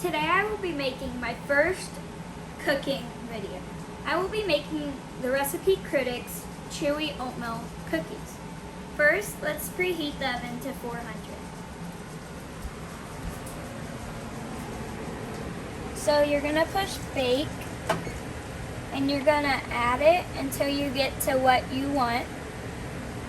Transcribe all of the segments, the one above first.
Today I will be making my first cooking video. I will be making the recipe Critic's Chewy Oatmeal cookies. First, let's preheat the oven to 400. So you're gonna push bake and you're gonna add it until you get to what you want.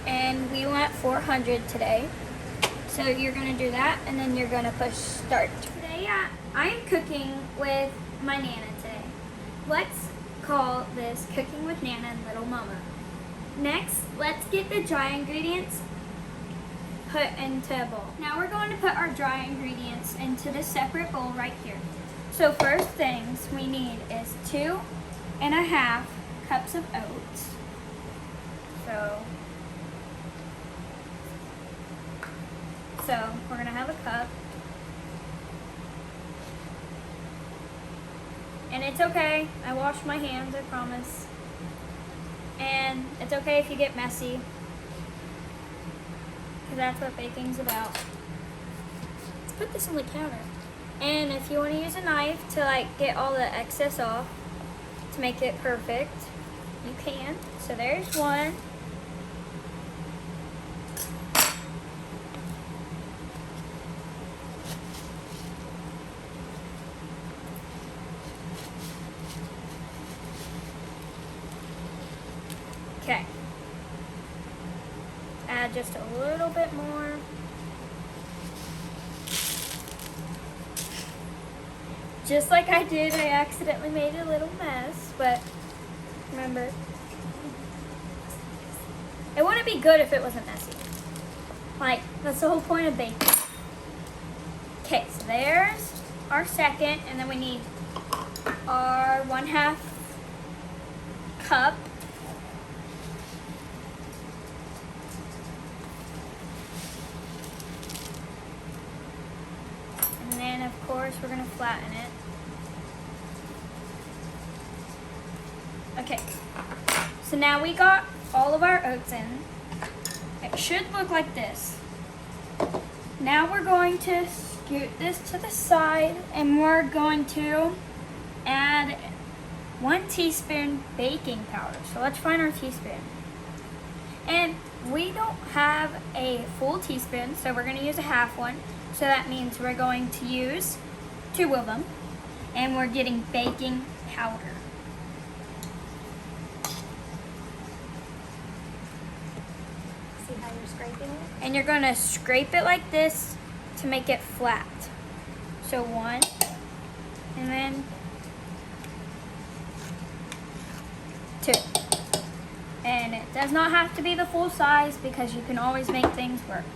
And we want 400 today. So you're gonna do that and then you're gonna push start. Today I'm cooking with my Nana today. Let's call this Cooking with Nana and Little Mama. Next, let's get the dry ingredients put into a bowl. Now we're going to put our dry ingredients into the separate bowl right here. So first things we need is 2.5 cups of oats. So we're gonna have a cup. And it's okay, I washed my hands, I promise. And it's okay if you get messy, because that's what baking's about. Let's put this on the counter. And if you want to use a knife to get all the excess off to make it perfect, you can. So there's one. Okay. Add just a little bit more. Just like I did, I accidentally made a little mess, but remember, it wouldn't be good if it wasn't messy. That's the whole point of baking. Okay, so there's our second, and then we need our 1/2 cup. And then, of course, we're gonna flatten it. Okay, so now we got all of our oats in. It should look like this. Now we're going to scoot this to the side and we're going to add 1 teaspoon baking powder. So let's find our teaspoon. And we don't have a full teaspoon, so we're gonna use a half one. So that means we're going to use 2 of them, and we're getting baking powder. See how you're scraping it? And you're gonna scrape it like this to make it flat. So 1, and then 2. And it does not have to be the full size because you can always make things work.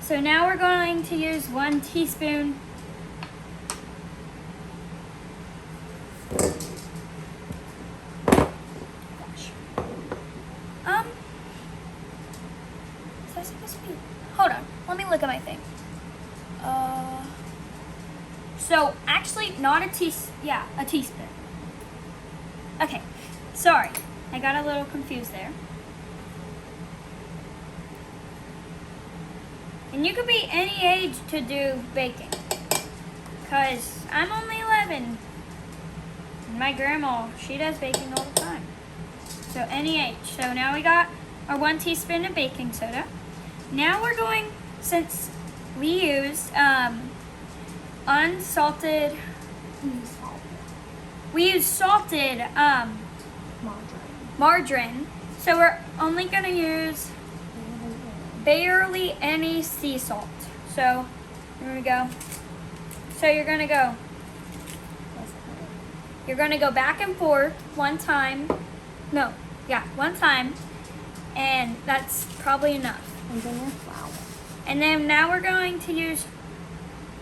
So now we're going to use 1 teaspoon is that supposed to be? Hold on, let me look at my thing. So actually not a teaspoon. Okay, sorry, I got a little confused there. And you could be any age to do baking, because I'm only 11. And my grandma, she does baking all the time. So any age. So now we got our 1 teaspoon of baking soda. Now we're going, since we used unsalted, we used salted margarine. So we're only going to use barely any sea salt. So here we go. So you're gonna go back and forth one time, and that's probably enough. And then your flour. And then now we're going to use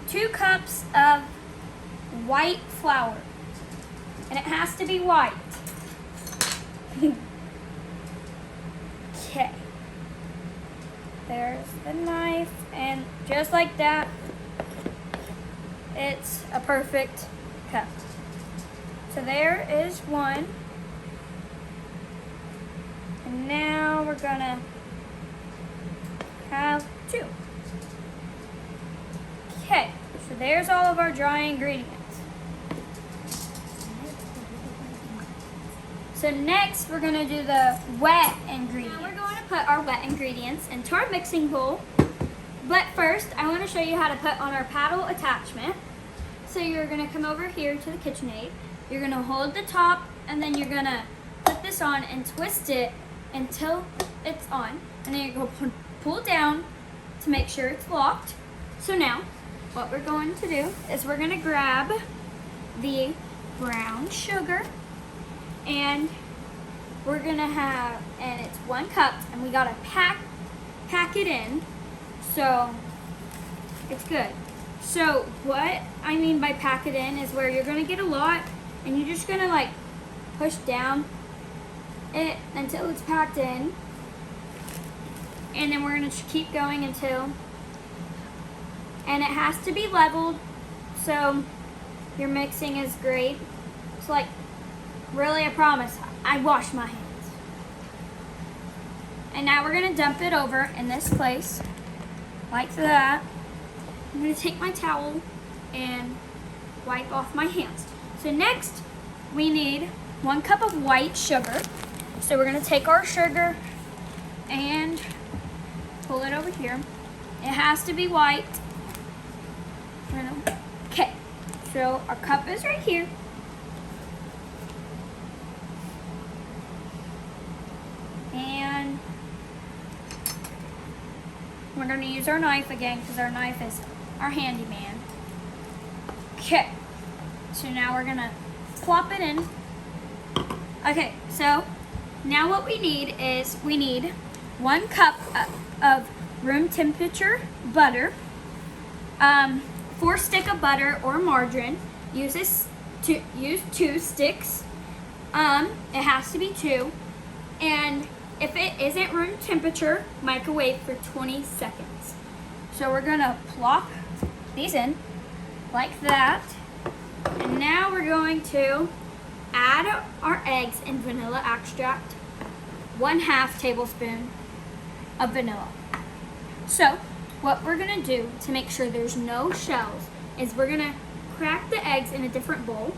2 cups of white flour, and it has to be white. Okay. There's the knife, and just like that, it's a perfect cup. So there is 1. And now we're gonna have 2. Okay, so there's all of our dry ingredients. So next we're gonna do the wet ingredients. Now we're going to put our wet ingredients into our mixing bowl. But first, I want to show you how to put on our paddle attachment. So you're gonna come over here to the KitchenAid. You're gonna hold the top, and then you're gonna put this on and twist it until it's on. And then you're gonna pull down to make sure it's locked. So now, what we're going to do is we're gonna grab the brown sugar, and we're gonna have, and it's 1 cup, and we gotta pack it in so it's good. So what I mean by pack it in is where you're gonna get a lot, and you're just gonna like push down it until it's packed in, and then we're gonna keep going until, and it has to be leveled so your mixing is great. So like, really, I promise, I wash my hands. And now we're gonna dump it over in this place, like that. I'm gonna take my towel and wipe off my hands. So next, we need 1 cup of white sugar. So we're gonna take our sugar and pull it over here. It has to be white. Okay, so our cup is right here. And we're going to use our knife again because our knife is our handyman. Okay, so now we're going to plop it in. Okay, so now what we need is 1 cup of room temperature butter, 4 sticks of butter or margarine. Use 2 sticks. It has to be 2. And if it isn't room temperature, microwave for 20 seconds. So we're gonna plop these in like that. And now we're going to add our eggs and vanilla extract, 1/2 tablespoon of vanilla. So what we're gonna do to make sure there's no shells is we're gonna crack the eggs in a different bowl,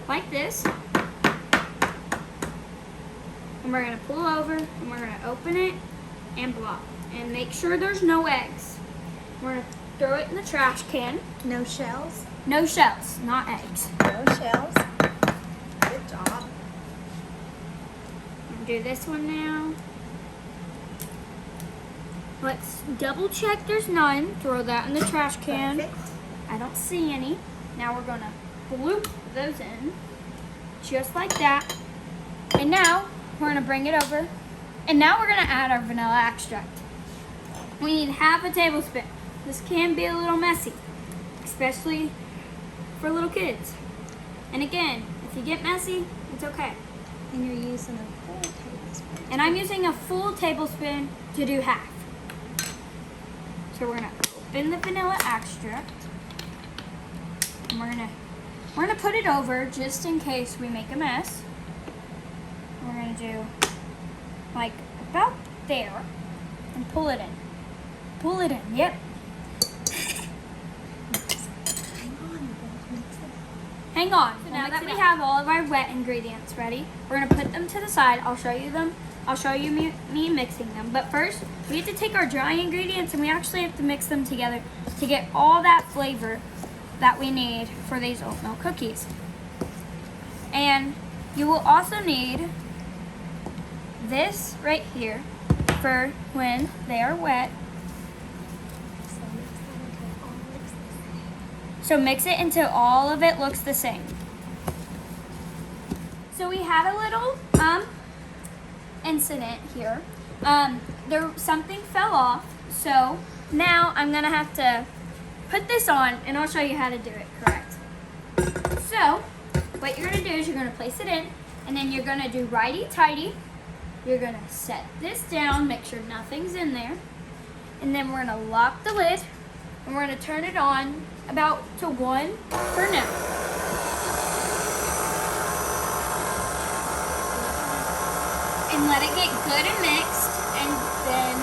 like this. And we're gonna pull over, and we're gonna open it and block, and make sure there's no eggs. We're gonna throw it in the trash can. No shells? No shells, not eggs. No shells. Good job. I'm gonna do this one now. Let's double check there's none. Throw that in the trash can. Perfect. I don't see any. Now we're gonna bloop those in, just like that. And now we're gonna bring it over, and now we're gonna add our vanilla extract. We need 1/2 tablespoon. This can be a little messy, especially for little kids. And again, if you get messy, it's okay. And you're using a full tablespoon. And I'm using a full tablespoon to do 1/2. So we're gonna open the vanilla extract, and we're gonna put it over just in case we make a mess. We're gonna do like about there and pull it in. Pull it in, yep. Hang on. So now that we have all of our wet ingredients ready, we're gonna put them to the side. I'll show you them. I'll show you me mixing them. But first, we have to take our dry ingredients and we actually have to mix them together to get all that flavor that we need for these oatmeal cookies. And you will also need this right here for when they are wet. So mix it until all of it looks the same. So we had a little incident here. Something fell off. So now I'm gonna have to put this on, and I'll show you how to do it correct. So what you're gonna do is you're gonna place it in, and then you're gonna do righty-tighty. You're gonna set this down, make sure nothing's in there, and then we're gonna lock the lid, and we're gonna turn it on about to 1 for now. And let it get good and mixed, and then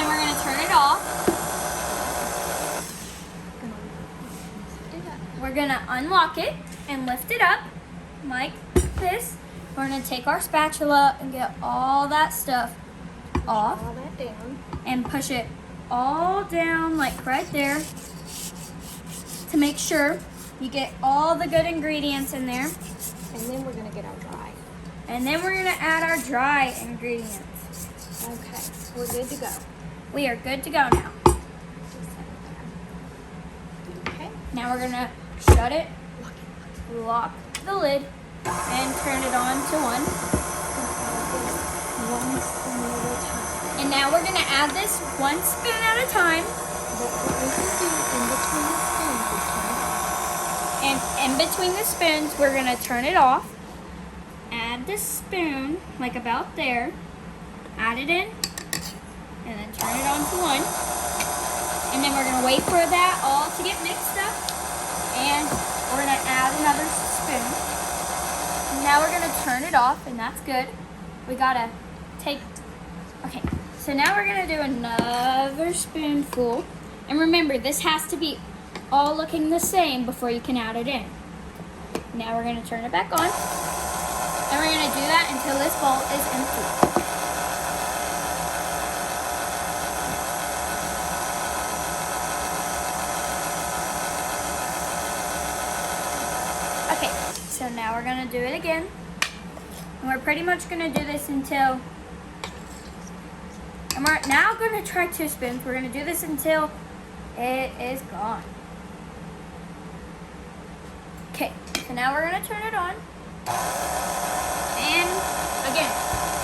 we're gonna turn it we're gonna unlock it and lift it up like this. We're gonna take our spatula and get all that stuff off. All that down. And push it all down like right there to make sure you get all the good ingredients in there. And then we're going to get our dry. And then we're going to add our dry ingredients. Okay, we're good to go. We are good to go now. Okay. Now we're going to shut it, lock the lid, and turn it on to 1. One spoon at a time. And now we're going to add this 1 spoon at a time. That's what we can do in between the spoons this time. And in between the spoons, we're going to turn it off. Add the spoon, like about there. Add it in. And then turn it on to 1. And then we're going to wait for that all to get mixed up. And we're going to add another spoon. Now we're going to turn it off, and that's good. We got to take... Okay, so now we're going to do another spoonful. And remember, this has to be all looking the same before you can add it in. Now we're going to turn it back on. And we're going to do that until this bowl is empty. Okay, so now we're going to do it again. And we're pretty much going to do this until... And we're now going to try 2 spoons. We're going to do this until it is gone. Okay, so now we're going to turn it on. And again,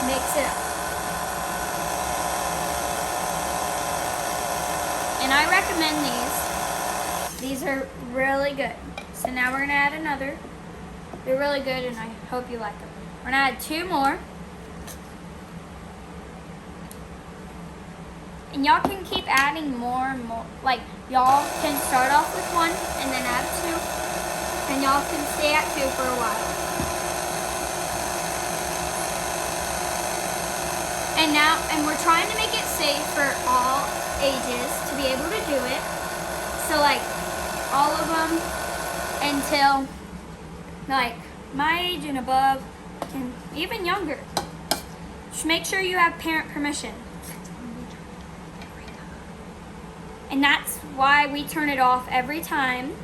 mix it up. And I recommend these. These are really good. So now we're going to add another. They're really good, and I hope you like them. We're going to add 2 more. And y'all can keep adding more and more. Like, y'all can start off with 1 and then add 2. And y'all can stay at 2 for a while. And we're trying to make it safe for all ages to be able to do it. So like, all of them until like my age and above, and even younger. Just make sure you have parent permission. And that's why we turn it off every time,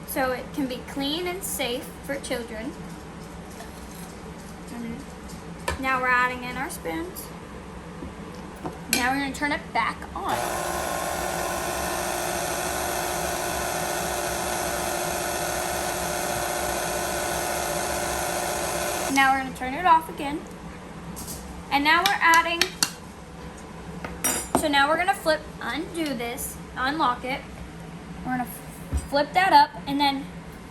so it can be clean and safe for children. And now we're adding in our spoons. Now we're going to turn it back on. Now we're going to turn it off again. And now we're adding... So now we're going to undo this, unlock it. We're going to flip that up, and then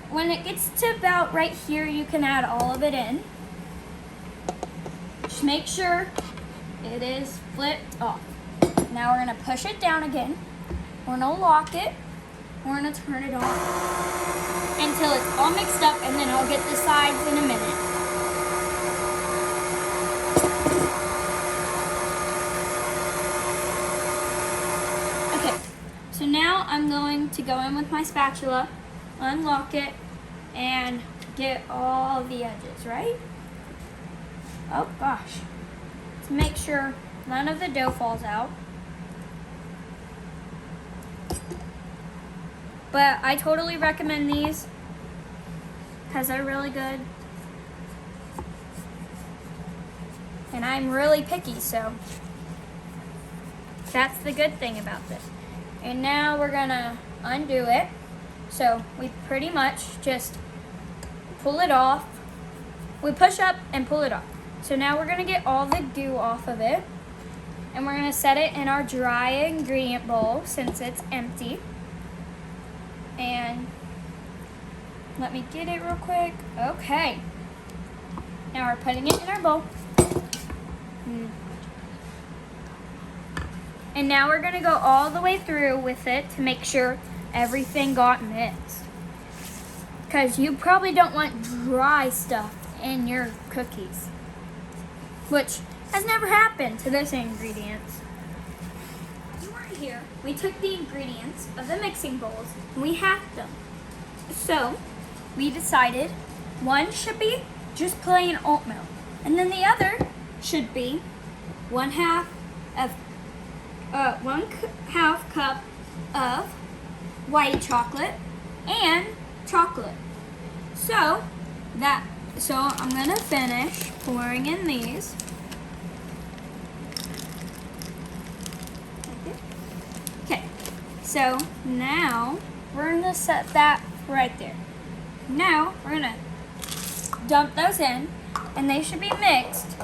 when it gets to about right here, you can add all of it in. Just make sure it is flipped off. Now we're going to push it down again. We're going to lock it. We're going to turn it off until it's all mixed up, and then I'll get the sides in a minute. So now I'm going to go in with my spatula, unlock it, and get all the edges, right? Oh gosh. To make sure none of the dough falls out. But I totally recommend these because they're really good. And I'm really picky, so that's the good thing about this. And now we're gonna undo it. So we pretty much just pull it off. We push up and pull it off. So now we're gonna get all the goo off of it. And we're gonna set it in our dry ingredient bowl since it's empty. And let me get it real quick. Okay. Now we're putting it in our bowl. And now we're going to go all the way through with it to make sure everything got mixed. Because you probably don't want dry stuff in your cookies, which has never happened to this ingredients. Right here, we took the ingredients of the mixing bowls and we hacked them. So we decided one should be just plain oatmeal, and then the other should be 1/2 of 1/2 cup of white chocolate and chocolate. So I'm gonna finish pouring in these. Okay, so now we're gonna set that right there. Now we're gonna dump those in, and they should be mixed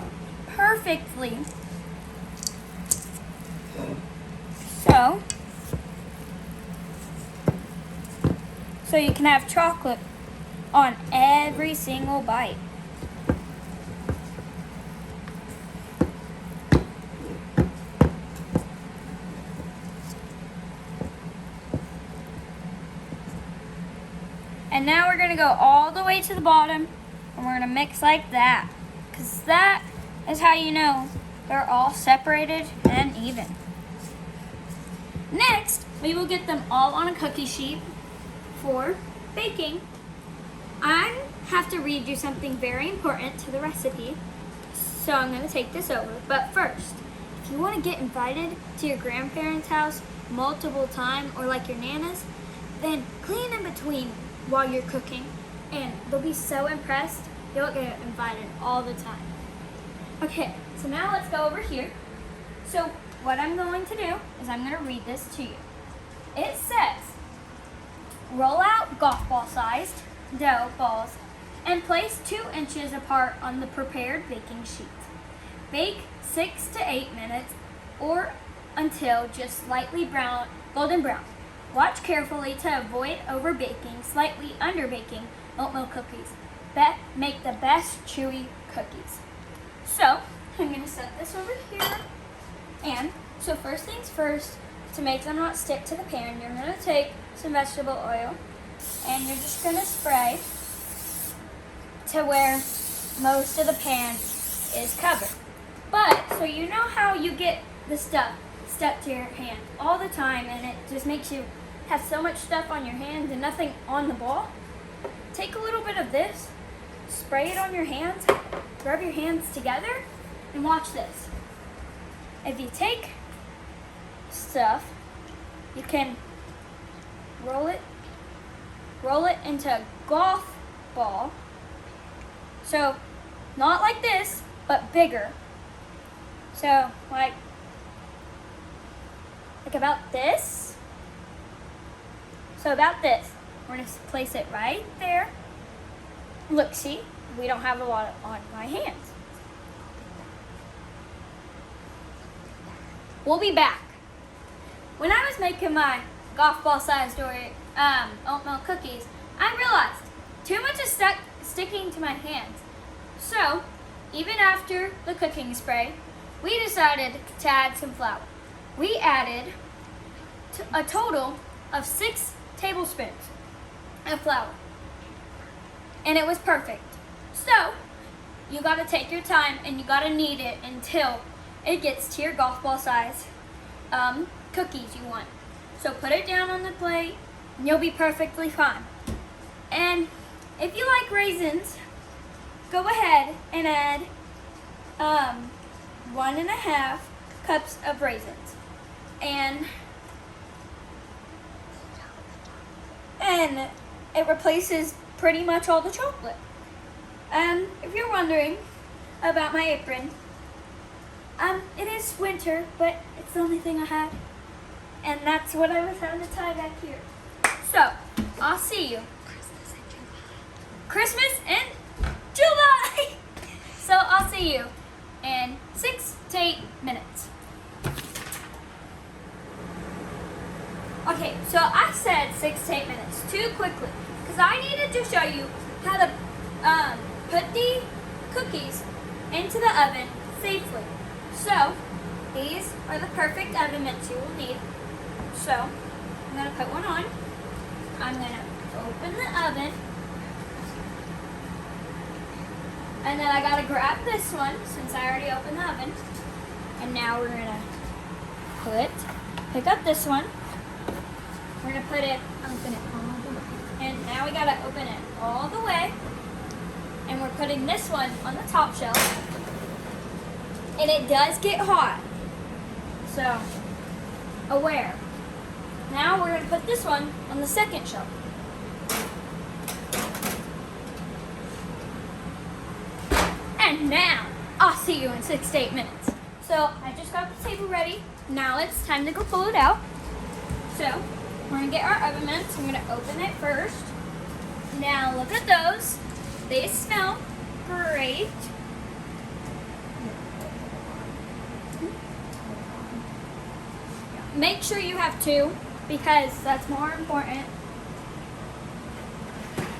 perfectly. So you can have chocolate on every single bite. And now we're gonna go all the way to the bottom, and we're gonna mix like that, because that is how you know they're all separated and even. Next, we will get them all on a cookie sheet for baking. I have to read you something very important to the recipe, so I'm gonna take this over. But first, if you wanna get invited to your grandparents' house multiple times, or like your Nana's, then clean in between while you're cooking, and they'll be so impressed you'll get invited all the time. Okay, so now let's go over here. So what I'm going to do is I'm going to read this to you. It says, roll out golf ball sized dough balls and place 2 inches apart on the prepared baking sheet. Bake 6 to 8 minutes or until just slightly golden brown. Watch carefully to avoid over baking, slightly under baking oatmeal cookies. Make the best chewy cookies. So I'm going to set this over here. And so first things first, to make them not stick to the pan, you're going to take some vegetable oil and you're just going to spray to where most of the pan is covered. But so you know how you get the stuff stuck to your hand all the time, and it just makes you have so much stuff on your hands and nothing on the ball? Take a little bit of this, spray it on your hands, rub your hands together, and watch this. If you take stuff, you can roll it into a golf ball. So not like this, but bigger. So like about this. So about this. We're going to place it right there. Look, see, we don't have a lot on my hands. We'll be back. When I was making my golf ball sized oatmeal cookies, I realized too much is sticking to my hands. So, even after the cooking spray, we decided to add some flour. We added a total of 6 tablespoons of flour, and it was perfect. So you got to take your time and you got to knead it until it gets to your golf ball size cookies you want. So put it down on the plate and you'll be perfectly fine. And if you like raisins, go ahead and add 1.5 cups of raisins, and it replaces pretty much all the chocolate. If you're wondering about my apron, it is winter, but it's the only thing I have, and that's what I was having to tie back here. So I'll see you Christmas in July. So I'll see you in 6 to 8 minutes. Okay, so I said 6 to 8 minutes too quickly because I needed to show you how to put the cookies into the oven safely. So these are the perfect oven mitts you will need. So I'm going to put one on. I'm going to open the oven. And then I got to grab this one since I already opened the oven. And now we're going to pick up this one. We're going to put it, open it all the way. And now we gotta open it all the way. And we're putting this one on the top shelf. And it does get hot. So, aware. Now we're gonna put this one on the second shelf. And now, I'll see you in 6 to 8 minutes. So, I just got the table ready. Now it's time to go pull it out. So, we're gonna get our oven mitts. I'm gonna open it first. Now, look at those. They smell great. Make sure you have 2 because that's more important.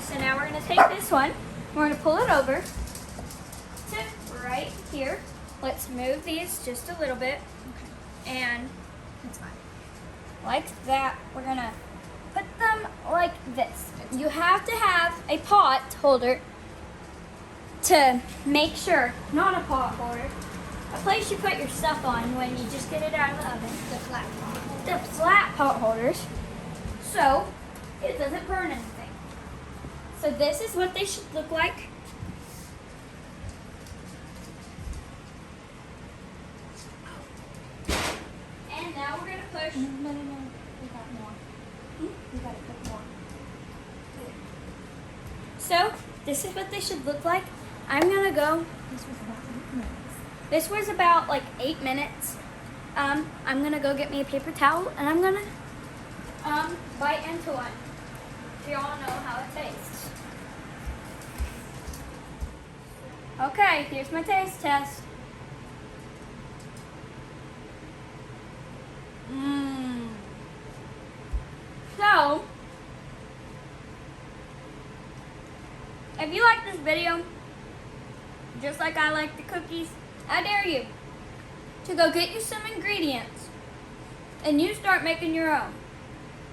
So now we're gonna take this one. We're gonna pull it over to right here. Let's move these just a little bit. Okay. And that's fine. Like that. We're gonna put them like this. You have to have a pot holder to make sure, not a pot holder, a place you put your stuff on when you just get it out of the oven. The flat pot. The flat pot holders, so it doesn't burn anything. So this is what they should look like. And now we're gonna push. No. We got more. We gotta put more. So this is what they should look like. I'm gonna go. This was about 8 minutes. This was about like 8 minutes. I'm gonna go get me a paper towel and I'm gonna bite into one. So y'all know how it tastes. Okay, here's my taste test. So, if you like this video, just like I like the cookies, I dare you to go get you some ingredients and you start making your own.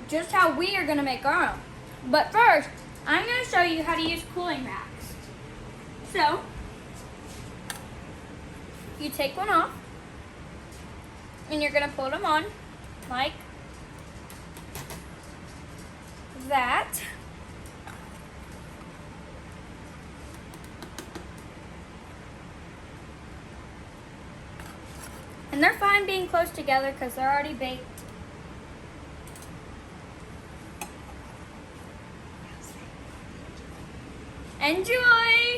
Just how we are going to make our own. But first, I'm going to show you how to use cooling racks. So, you take one off and you're going to put them on like that. And they're fine being close together because they're already baked. Enjoy!